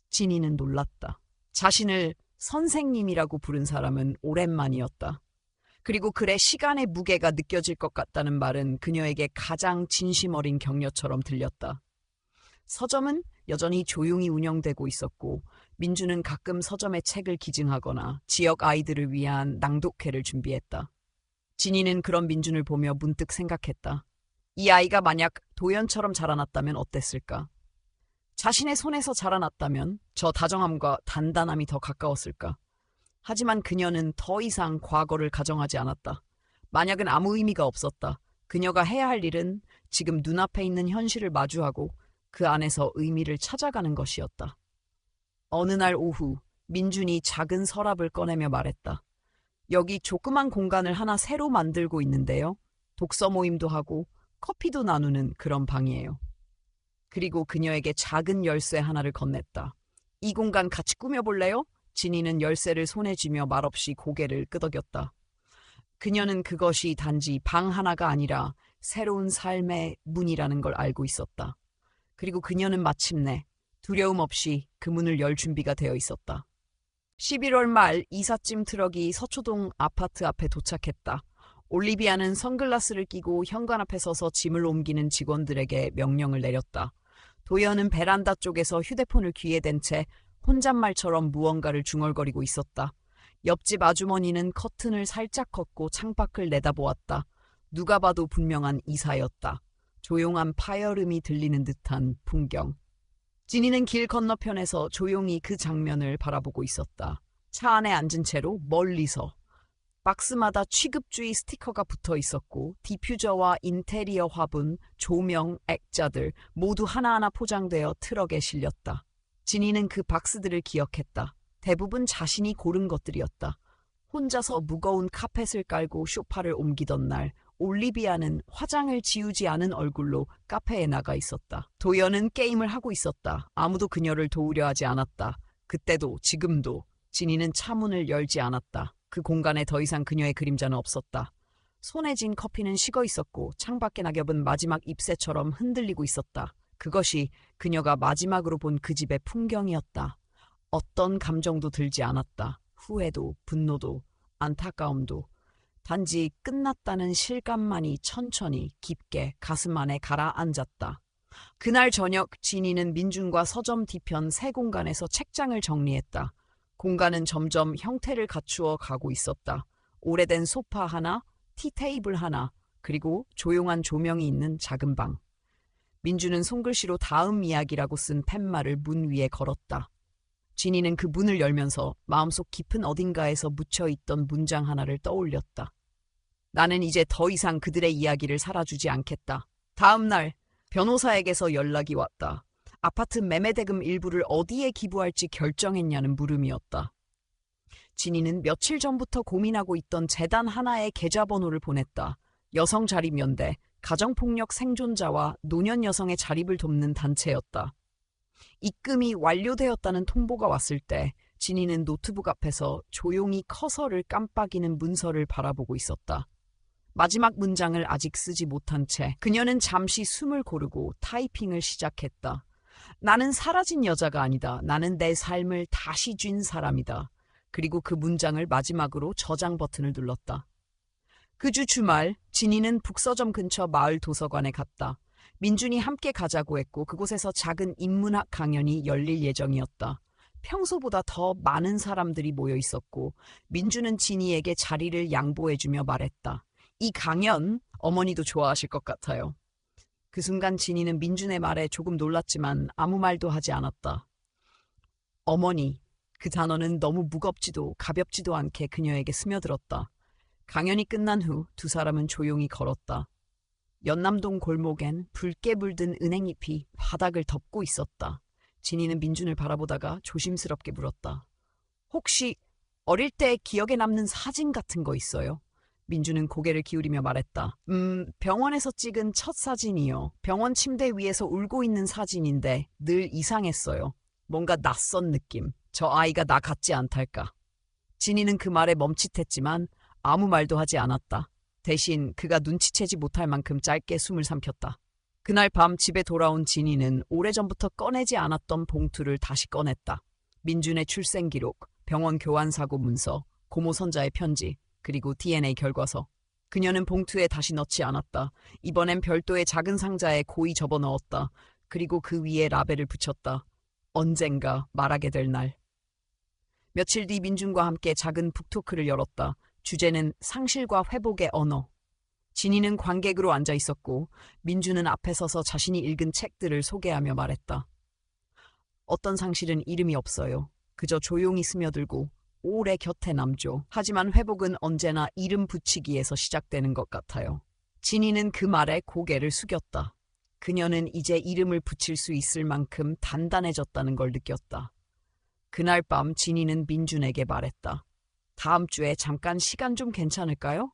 진이는 놀랐다. 자신을 선생님이라고 부른 사람은 오랜만이었다. 그리고 그래, 시간의 무게가 느껴질 것 같다는 말은 그녀에게 가장 진심 어린 격려처럼 들렸다. 서점은 여전히 조용히 운영되고 있었고 민주는 가끔 서점에 책을 기증하거나 지역 아이들을 위한 낭독회를 준비했다. 진이는 그런 민준을 보며 문득 생각했다. 이 아이가 만약 도연처럼 자라났다면 어땠을까? 자신의 손에서 자라났다면 저 다정함과 단단함이 더 가까웠을까? 하지만 그녀는 더 이상 과거를 가정하지 않았다. 만약은 아무 의미가 없었다. 그녀가 해야 할 일은 지금 눈앞에 있는 현실을 마주하고 그 안에서 의미를 찾아가는 것이었다. 어느 날 오후, 민준이 작은 서랍을 꺼내며 말했다. 여기 조그만 공간을 하나 새로 만들고 있는데요. 독서 모임도 하고 커피도 나누는 그런 방이에요. 그리고 그녀에게 작은 열쇠 하나를 건넸다. 이 공간 같이 꾸며볼래요? 진이는 열쇠를 손에 쥐며 말없이 고개를 끄덕였다. 그녀는 그것이 단지 방 하나가 아니라 새로운 삶의 문이라는 걸 알고 있었다. 그리고 그녀는 마침내 두려움 없이 그 문을 열 준비가 되어 있었다. 11월 말 이삿짐 트럭이 서초동 아파트 앞에 도착했다. 올리비아는 선글라스를 끼고 현관 앞에 서서 짐을 옮기는 직원들에게 명령을 내렸다. 도연은 베란다 쪽에서 휴대폰을 귀에 댄 채 혼잣말처럼 무언가를 중얼거리고 있었다. 옆집 아주머니는 커튼을 살짝 걷고 창밖을 내다보았다. 누가 봐도 분명한 이사였다. 조용한 파열음이 들리는 듯한 풍경. 진이는 길 건너편에서 조용히 그 장면을 바라보고 있었다. 차 안에 앉은 채로 멀리서. 박스마다 취급주의 스티커가 붙어 있었고 디퓨저와 인테리어 화분, 조명, 액자들 모두 하나하나 포장되어 트럭에 실렸다. 진이는 그 박스들을 기억했다. 대부분 자신이 고른 것들이었다. 혼자서 무거운 카펫을 깔고 소파를 옮기던 날 올리비아는 화장을 지우지 않은 얼굴로 카페에 나가 있었다. 도연은 게임을 하고 있었다. 아무도 그녀를 도우려 하지 않았다. 그때도 지금도 진이는 차문을 열지 않았다. 그 공간에 더 이상 그녀의 그림자는 없었다. 손에 쥔 커피는 식어 있었고 창밖의 낙엽은 마지막 잎새처럼 흔들리고 있었다. 그것이 그녀가 마지막으로 본 그 집의 풍경이었다. 어떤 감정도 들지 않았다. 후회도, 분노도, 안타까움도. 단지 끝났다는 실감만이 천천히 깊게 가슴 안에 가라앉았다. 그날 저녁 진이는 민준과 서점 뒤편 새 공간에서 책장을 정리했다. 공간은 점점 형태를 갖추어 가고 있었다. 오래된 소파 하나, 티테이블 하나, 그리고 조용한 조명이 있는 작은 방. 민준은 손글씨로 다음 이야기라고 쓴 팻말을 문 위에 걸었다. 진이는 그 문을 열면서 마음속 깊은 어딘가에서 묻혀있던 문장 하나를 떠올렸다. 나는 이제 더 이상 그들의 이야기를 살아주지 않겠다. 다음 날 변호사에게서 연락이 왔다. 아파트 매매대금 일부를 어디에 기부할지 결정했냐는 물음이었다. 진이는 며칠 전부터 고민하고 있던 재단 하나에 계좌번호를 보냈다. 여성자립연대, 가정폭력 생존자와 노년 여성의 자립을 돕는 단체였다. 입금이 완료되었다는 통보가 왔을 때 진이는 노트북 앞에서 조용히 커서를 깜빡이는 문서를 바라보고 있었다. 마지막 문장을 아직 쓰지 못한 채 그녀는 잠시 숨을 고르고 타이핑을 시작했다. 나는 사라진 여자가 아니다. 나는 내 삶을 다시 쥔 사람이다. 그리고 그 문장을 마지막으로 저장 버튼을 눌렀다. 그 주 주말 진이는 북서점 근처 마을 도서관에 갔다. 민준이 함께 가자고 했고 그곳에서 작은 인문학 강연이 열릴 예정이었다. 평소보다 더 많은 사람들이 모여 있었고 민준은 진이에게 자리를 양보해주며 말했다. 이 강연 어머니도 좋아하실 것 같아요. 그 순간 진이는 민준의 말에 조금 놀랐지만 아무 말도 하지 않았다. 어머니, 그 단어는 너무 무겁지도 가볍지도 않게 그녀에게 스며들었다. 강연이 끝난 후 두 사람은 조용히 걸었다. 연남동 골목엔 붉게 물든 은행잎이 바닥을 덮고 있었다. 진이는 민준을 바라보다가 조심스럽게 물었다. 혹시 어릴 때 기억에 남는 사진 같은 거 있어요? 민준은 고개를 기울이며 말했다. 병원에서 찍은 첫 사진이요. 병원 침대 위에서 울고 있는 사진인데 늘 이상했어요. 뭔가 낯선 느낌. 저 아이가 나 같지 않달까. 진이는 그 말에 멈칫했지만 아무 말도 하지 않았다. 대신 그가 눈치채지 못할 만큼 짧게 숨을 삼켰다. 그날 밤 집에 돌아온 진이는 오래전부터 꺼내지 않았던 봉투를 다시 꺼냈다. 민준의 출생 기록, 병원 교환사고 문서, 고모 선자의 편지, 그리고 DNA 결과서. 그녀는 봉투에 다시 넣지 않았다. 이번엔 별도의 작은 상자에 고이 접어넣었다. 그리고 그 위에 라벨을 붙였다. 언젠가 말하게 될 날. 며칠 뒤 민준과 함께 작은 북토크를 열었다. 주제는 상실과 회복의 언어. 진이는 관객으로 앉아 있었고 민준은 앞에 서서 자신이 읽은 책들을 소개하며 말했다. 어떤 상실은 이름이 없어요. 그저 조용히 스며들고 오래 곁에 남죠. 하지만 회복은 언제나 이름 붙이기에서 시작되는 것 같아요. 진이는 그 말에 고개를 숙였다. 그녀는 이제 이름을 붙일 수 있을 만큼 단단해졌다는 걸 느꼈다. 그날 밤 진이는 민준에게 말했다. 다음 주에 잠깐 시간 좀 괜찮을까요?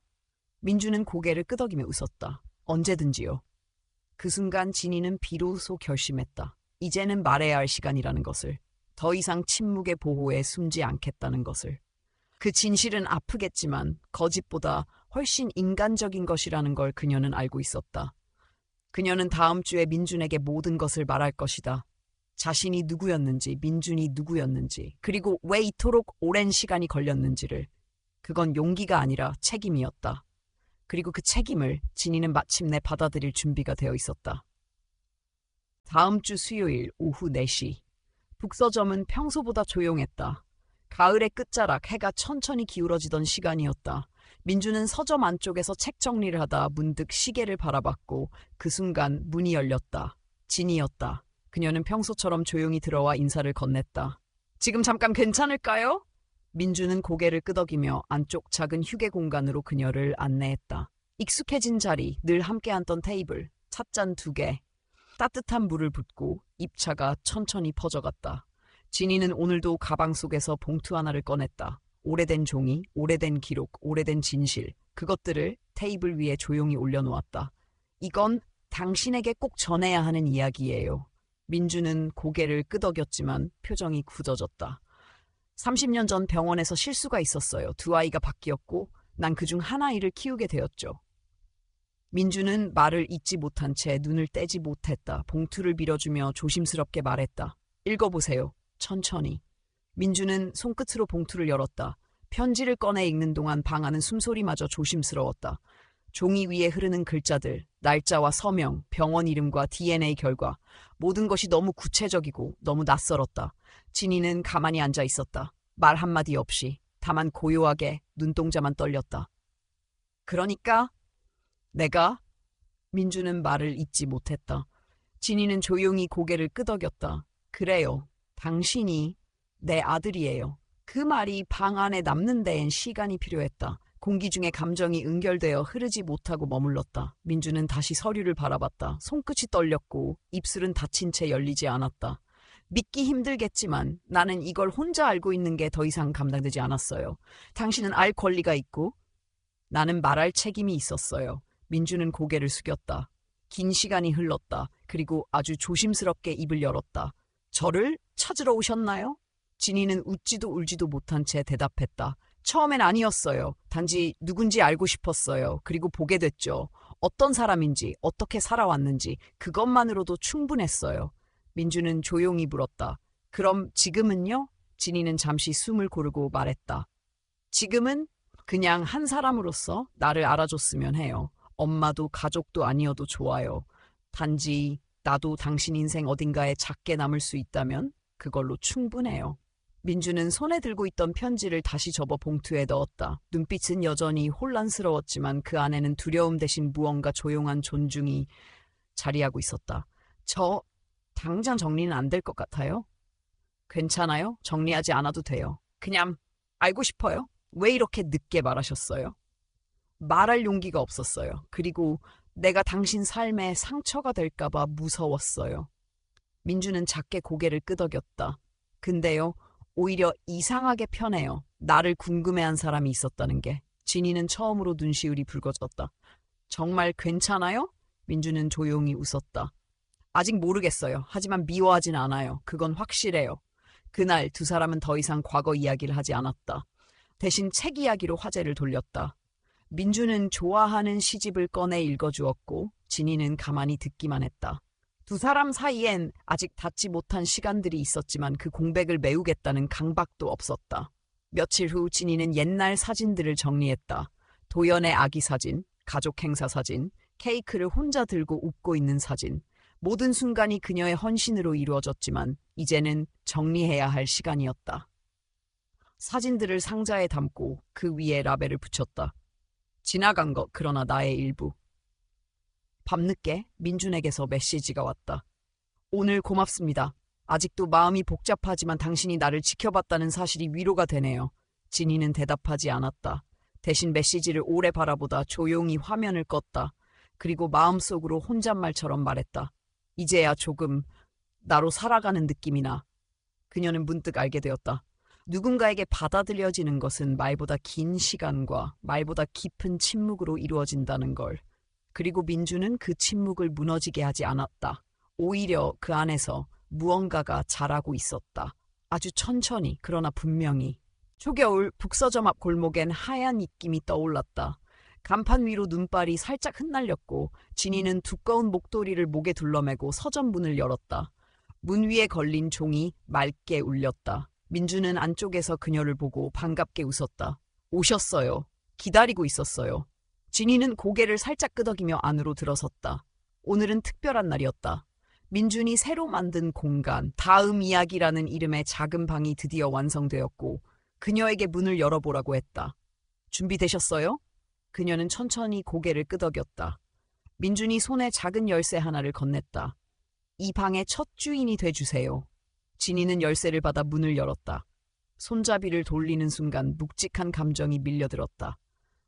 민준은 고개를 끄덕이며 웃었다. 언제든지요. 그 순간 진이는 비로소 결심했다. 이제는 말해야 할 시간이라는 것을. 더 이상 침묵의 보호에 숨지 않겠다는 것을. 그 진실은 아프겠지만 거짓보다 훨씬 인간적인 것이라는 걸 그녀는 알고 있었다. 그녀는 다음 주에 민준에게 모든 것을 말할 것이다. 자신이 누구였는지, 민준이 누구였는지, 그리고 왜 이토록 오랜 시간이 걸렸는지를. 그건 용기가 아니라 책임이었다. 그리고 그 책임을 진이는 마침내 받아들일 준비가 되어 있었다. 다음 주 수요일 오후 4시. 북서점은 평소보다 조용했다. 가을의 끝자락 해가 천천히 기울어지던 시간이었다. 민주는 서점 안쪽에서 책 정리를 하다 문득 시계를 바라봤고 그 순간 문이 열렸다. 진이었다. 그녀는 평소처럼 조용히 들어와 인사를 건넸다. 지금 잠깐 괜찮을까요? 민주는 고개를 끄덕이며 안쪽 작은 휴게 공간으로 그녀를 안내했다. 익숙해진 자리, 늘 함께 앉던 테이블, 찻잔 2개. 따뜻한 물을 붓고 입차가 천천히 퍼져갔다. 진이는 오늘도 가방 속에서 봉투 하나를 꺼냈다. 오래된 종이, 오래된 기록, 오래된 진실. 그것들을 테이블 위에 조용히 올려놓았다. 이건 당신에게 꼭 전해야 하는 이야기예요. 민주는 고개를 끄덕였지만 표정이 굳어졌다. 30년 전 병원에서 실수가 있었어요. 2아이가 바뀌었고 난 그중 한 아이를 키우게 되었죠. 민주는 말을 잇지 못한 채 눈을 떼지 못했다. 봉투를 밀어주며 조심스럽게 말했다. 읽어보세요. 천천히. 민주는 손끝으로 봉투를 열었다. 편지를 꺼내 읽는 동안 방 안은 숨소리마저 조심스러웠다. 종이 위에 흐르는 글자들, 날짜와 서명, 병원 이름과 DNA 결과. 모든 것이 너무 구체적이고 너무 낯설었다. 진이는 가만히 앉아 있었다. 말 한마디 없이. 다만 고요하게 눈동자만 떨렸다. 그러니까 내가? 민주는 말을 잇지 못했다. 진이는 조용히 고개를 끄덕였다. 그래요. 당신이 내 아들이에요. 그 말이 방 안에 남는 데엔 시간이 필요했다. 공기 중에 감정이 응결되어 흐르지 못하고 머물렀다. 민주는 다시 서류를 바라봤다. 손끝이 떨렸고 입술은 닫힌 채 열리지 않았다. 믿기 힘들겠지만 나는 이걸 혼자 알고 있는 게 더 이상 감당되지 않았어요. 당신은 알 권리가 있고 나는 말할 책임이 있었어요. 민주는 고개를 숙였다. 긴 시간이 흘렀다. 그리고 아주 조심스럽게 입을 열었다. 저를 찾으러 오셨나요? 진이는 웃지도 울지도 못한 채 대답했다. 처음엔 아니었어요. 단지 누군지 알고 싶었어요. 그리고 보게 됐죠. 어떤 사람인지, 어떻게 살아왔는지 그것만으로도 충분했어요. 민주는 조용히 물었다. 그럼 지금은요? 진이는 잠시 숨을 고르고 말했다. 지금은 그냥 한 사람으로서 나를 알아줬으면 해요. 엄마도 가족도 아니어도 좋아요. 단지 나도 당신 인생 어딘가에 작게 남을 수 있다면 그걸로 충분해요. 민주는 손에 들고 있던 편지를 다시 접어 봉투에 넣었다. 눈빛은 여전히 혼란스러웠지만 그 안에는 두려움 대신 무언가 조용한 존중이 자리하고 있었다. 저 당장 정리는 안 될 것 같아요? 괜찮아요? 정리하지 않아도 돼요. 그냥 알고 싶어요. 왜 이렇게 늦게 말하셨어요? 말할 용기가 없었어요. 그리고 내가 당신 삶에 상처가 될까봐 무서웠어요. 민주는 작게 고개를 끄덕였다. 근데요, 오히려 이상하게 편해요. 나를 궁금해한 사람이 있었다는 게. 진이는 처음으로 눈시울이 붉어졌다. 정말 괜찮아요? 민주는 조용히 웃었다. 아직 모르겠어요. 하지만 미워하진 않아요. 그건 확실해요. 그날 두 사람은 더 이상 과거 이야기를 하지 않았다. 대신 책 이야기로 화제를 돌렸다. 민주는 좋아하는 시집을 꺼내 읽어주었고 진이는 가만히 듣기만 했다. 두 사람 사이엔 아직 닿지 못한 시간들이 있었지만 그 공백을 메우겠다는 강박도 없었다. 며칠 후 진이는 옛날 사진들을 정리했다. 도연의 아기 사진, 가족 행사 사진, 케이크를 혼자 들고 웃고 있는 사진. 모든 순간이 그녀의 헌신으로 이루어졌지만 이제는 정리해야 할 시간이었다. 사진들을 상자에 담고 그 위에 라벨을 붙였다. 지나간 것, 그러나 나의 일부. 밤늦게 민준에게서 메시지가 왔다. 오늘 고맙습니다. 아직도 마음이 복잡하지만 당신이 나를 지켜봤다는 사실이 위로가 되네요. 진이는 대답하지 않았다. 대신 메시지를 오래 바라보다 조용히 화면을 껐다. 그리고 마음속으로 혼잣말처럼 말했다. 이제야 조금 나로 살아가는 느낌이 나. 그녀는 문득 알게 되었다. 누군가에게 받아들여지는 것은 말보다 긴 시간과 말보다 깊은 침묵으로 이루어진다는 걸. 그리고 민주는 그 침묵을 무너지게 하지 않았다. 오히려 그 안에서 무언가가 자라고 있었다. 아주 천천히, 그러나 분명히. 초겨울 북서점 앞 골목엔 하얀 입김이 떠올랐다. 간판 위로 눈발이 살짝 흩날렸고 진이는 두꺼운 목도리를 목에 둘러매고 서점 문을 열었다. 문 위에 걸린 종이 맑게 울렸다. 민주는 안쪽에서 그녀를 보고 반갑게 웃었다. 오셨어요. 기다리고 있었어요. 진이는 고개를 살짝 끄덕이며 안으로 들어섰다. 오늘은 특별한 날이었다. 민준이 새로 만든 공간, 다음 이야기라는 이름의 작은 방이 드디어 완성되었고 그녀에게 문을 열어보라고 했다. 준비되셨어요? 그녀는 천천히 고개를 끄덕였다. 민준이 손에 작은 열쇠 하나를 건넸다. 이 방의 첫 주인이 돼주세요. 진이는 열쇠를 받아 문을 열었다. 손잡이를 돌리는 순간 묵직한 감정이 밀려들었다.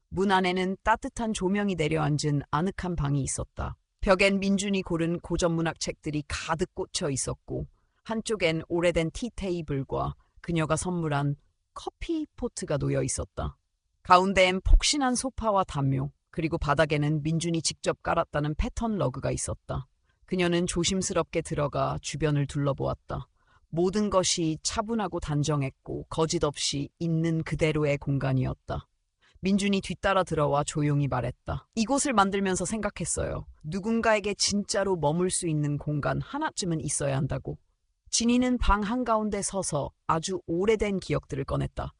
문 안에는 따뜻한 조명이 내려앉은 아늑한 방이 있었다. 벽엔 민준이 고른 고전 문학 책들이 가득 꽂혀 있었고 한쪽엔 오래된 티테이블과 그녀가 선물한 커피 포트가 놓여 있었다. 가운데엔 폭신한 소파와 담요, 그리고 바닥에는 민준이 직접 깔았다는 패턴 러그가 있었다. 그녀는 조심스럽게 들어가 주변을 둘러보았다. 모든 것이 차분하고 단정했고 거짓 없이 있는 그대로의 공간이었다. 민준이 뒤따라 들어와 조용히 말했다. 이곳을 만들면서 생각했어요. 누군가에게 진짜로 머물 수 있는 공간 하나쯤은 있어야 한다고. 진이는 방 한가운데 서서 아주 오래된 기억들을 꺼냈다.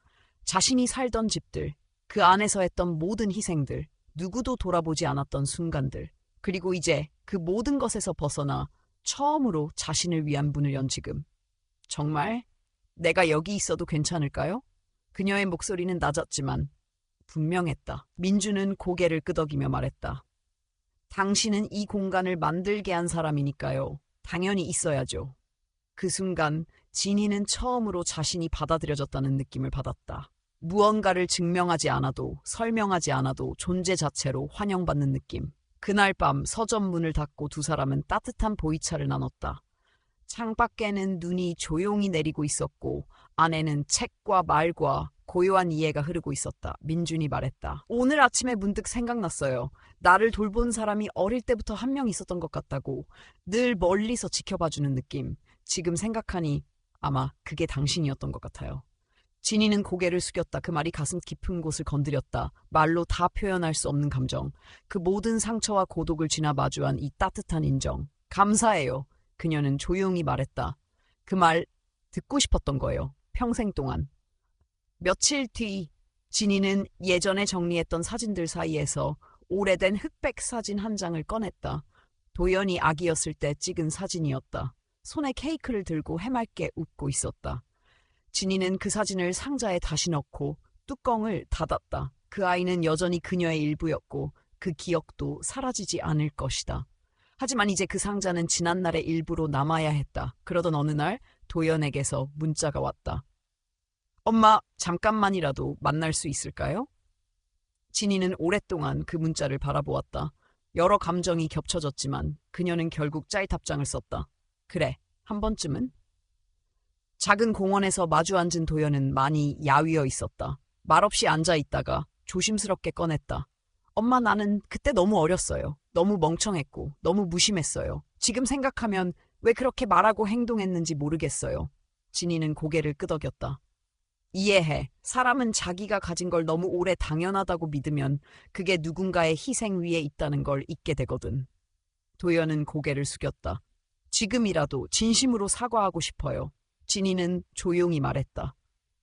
자신이 살던 집들, 그 안에서 했던 모든 희생들, 누구도 돌아보지 않았던 순간들, 그리고 이제 그 모든 것에서 벗어나 처음으로 자신을 위한 문을 연 지금. 정말 내가 여기 있어도 괜찮을까요? 그녀의 목소리는 낮았지만 분명했다. 민주는 고개를 끄덕이며 말했다. 당신은 이 공간을 만들게 한 사람이니까요. 당연히 있어야죠. 그 순간 진이는 처음으로 자신이 받아들여졌다는 느낌을 받았다. 무언가를 증명하지 않아도 설명하지 않아도 존재 자체로 환영받는 느낌. 그날 밤 서점 문을 닫고 두 사람은 따뜻한 보이차를 나눴다. 창밖에는 눈이 조용히 내리고 있었고 안에는 책과 말과 고요한 이해가 흐르고 있었다. 민준이 말했다. 오늘 아침에 문득 생각났어요. 나를 돌본 사람이 어릴 때부터 한 명 있었던 것 같다고. 늘 멀리서 지켜봐주는 느낌. 지금 생각하니 아마 그게 당신이었던 것 같아요. 진이는 고개를 숙였다. 그 말이 가슴 깊은 곳을 건드렸다. 말로 다 표현할 수 없는 감정. 그 모든 상처와 고독을 지나 마주한 이 따뜻한 인정. 감사해요. 그녀는 조용히 말했다. 그 말 듣고 싶었던 거예요. 평생 동안. 며칠 뒤 진이는 예전에 정리했던 사진들 사이에서 오래된 흑백 사진 한 장을 꺼냈다. 도연이 아기였을 때 찍은 사진이었다. 손에 케이크를 들고 해맑게 웃고 있었다. 진이는 그 사진을 상자에 다시 넣고 뚜껑을 닫았다. 그 아이는 여전히 그녀의 일부였고 그 기억도 사라지지 않을 것이다. 하지만 이제 그 상자는 지난날의 일부로 남아야 했다. 그러던 어느 날 도연에게서 문자가 왔다. 엄마, 잠깐만이라도 만날 수 있을까요? 진이는 오랫동안 그 문자를 바라보았다. 여러 감정이 겹쳐졌지만 그녀는 결국 짤 답장을 썼다. 그래, 한 번쯤은? 작은 공원에서 마주 앉은 도연은 많이 야위어 있었다. 말없이 앉아 있다가 조심스럽게 꺼냈다. 엄마, 나는 그때 너무 어렸어요. 너무 멍청했고 너무 무심했어요. 지금 생각하면 왜 그렇게 말하고 행동했는지 모르겠어요. 진이는 고개를 끄덕였다. 이해해. 사람은 자기가 가진 걸 너무 오래 당연하다고 믿으면 그게 누군가의 희생 위에 있다는 걸 잊게 되거든. 도연은 고개를 숙였다. 지금이라도 진심으로 사과하고 싶어요. 진이는 조용히 말했다.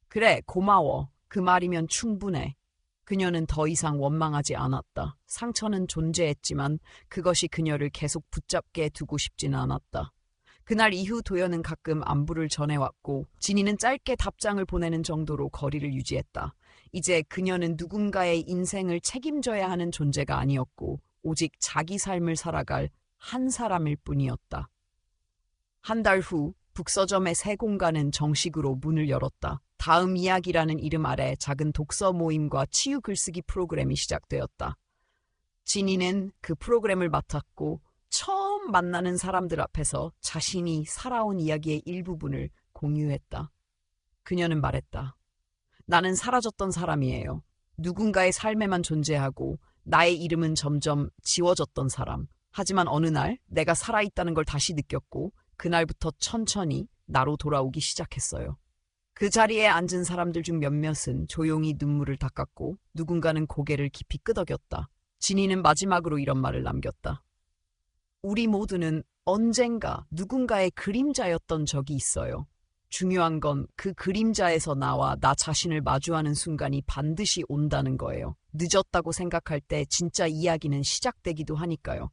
그래, 고마워. 그 말이면 충분해. 그녀는 더 이상 원망하지 않았다. 상처는 존재했지만 그것이 그녀를 계속 붙잡게 두고 싶지는 않았다. 그날 이후 도연은 가끔 안부를 전해왔고 진이는 짧게 답장을 보내는 정도로 거리를 유지했다. 이제 그녀는 누군가의 인생을 책임져야 하는 존재가 아니었고 오직 자기 삶을 살아갈 한 사람일 뿐이었다. 한 달 후 북서점의 새 공간은 정식으로 문을 열었다. 다음 이야기라는 이름 아래 작은 독서 모임과 치유 글쓰기 프로그램이 시작되었다. 진이는 그 프로그램을 맡았고 처음 만나는 사람들 앞에서 자신이 살아온 이야기의 일부분을 공유했다. 그녀는 말했다. 나는 사라졌던 사람이에요. 누군가의 삶에만 존재하고 나의 이름은 점점 지워졌던 사람. 하지만 어느 날 내가 살아있다는 걸 다시 느꼈고 그날부터 천천히 나로 돌아오기 시작했어요. 그 자리에 앉은 사람들 중 몇몇은 조용히 눈물을 닦았고 누군가는 고개를 깊이 끄덕였다. 진이는 마지막으로 이런 말을 남겼다. 우리 모두는 언젠가 누군가의 그림자였던 적이 있어요. 중요한 건 그 그림자에서 나와 나 자신을 마주하는 순간이 반드시 온다는 거예요. 늦었다고 생각할 때 진짜 이야기는 시작되기도 하니까요.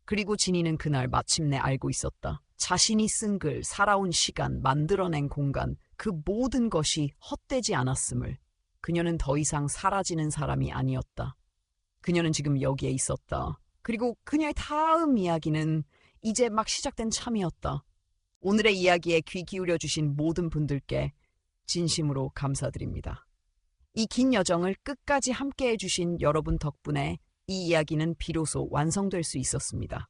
그리고 진이는 그날 마침내 알고 있었다. 자신이 쓴 글, 살아온 시간, 만들어낸 공간, 그 모든 것이 헛되지 않았음을. 그녀는 더 이상 사라지는 사람이 아니었다. 그녀는 지금 여기에 있었다. 그리고 그녀의 다음 이야기는 이제 막 시작된 참이었다. 오늘의 이야기에 귀 기울여 주신 모든 분들께 진심으로 감사드립니다. 이 긴 여정을 끝까지 함께해 주신 여러분 덕분에 이 이야기는 비로소 완성될 수 있었습니다.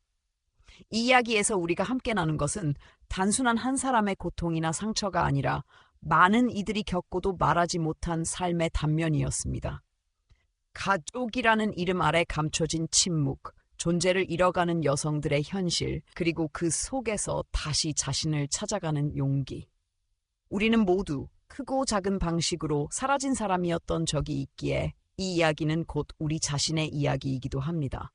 이 이야기에서 우리가 함께 나눈 것은 단순한 한 사람의 고통이나 상처가 아니라 많은 이들이 겪고도 말하지 못한 삶의 단면이었습니다. 가족이라는 이름 아래 감춰진 침묵, 존재를 잃어가는 여성들의 현실, 그리고 그 속에서 다시 자신을 찾아가는 용기. 우리는 모두 크고 작은 방식으로 사라진 사람이었던 적이 있기에 이 이야기는 곧 우리 자신의 이야기이기도 합니다.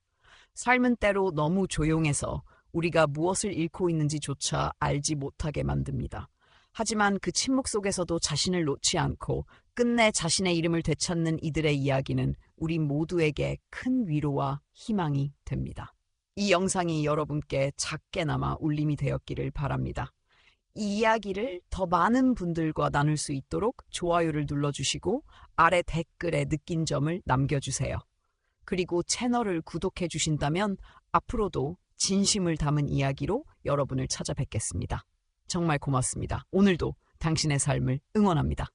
삶은 때로 너무 조용해서 우리가 무엇을 잃고 있는지조차 알지 못하게 만듭니다. 하지만 그 침묵 속에서도 자신을 놓지 않고 끝내 자신의 이름을 되찾는 이들의 이야기는 우리 모두에게 큰 위로와 희망이 됩니다. 이 영상이 여러분께 작게나마 울림이 되었기를 바랍니다. 이 이야기를 더 많은 분들과 나눌 수 있도록 좋아요를 눌러주시고 아래 댓글에 느낀 점을 남겨주세요. 그리고 채널을 구독해 주신다면 앞으로도 진심을 담은 이야기로 여러분을 찾아뵙겠습니다. 정말 고맙습니다. 오늘도 당신의 삶을 응원합니다.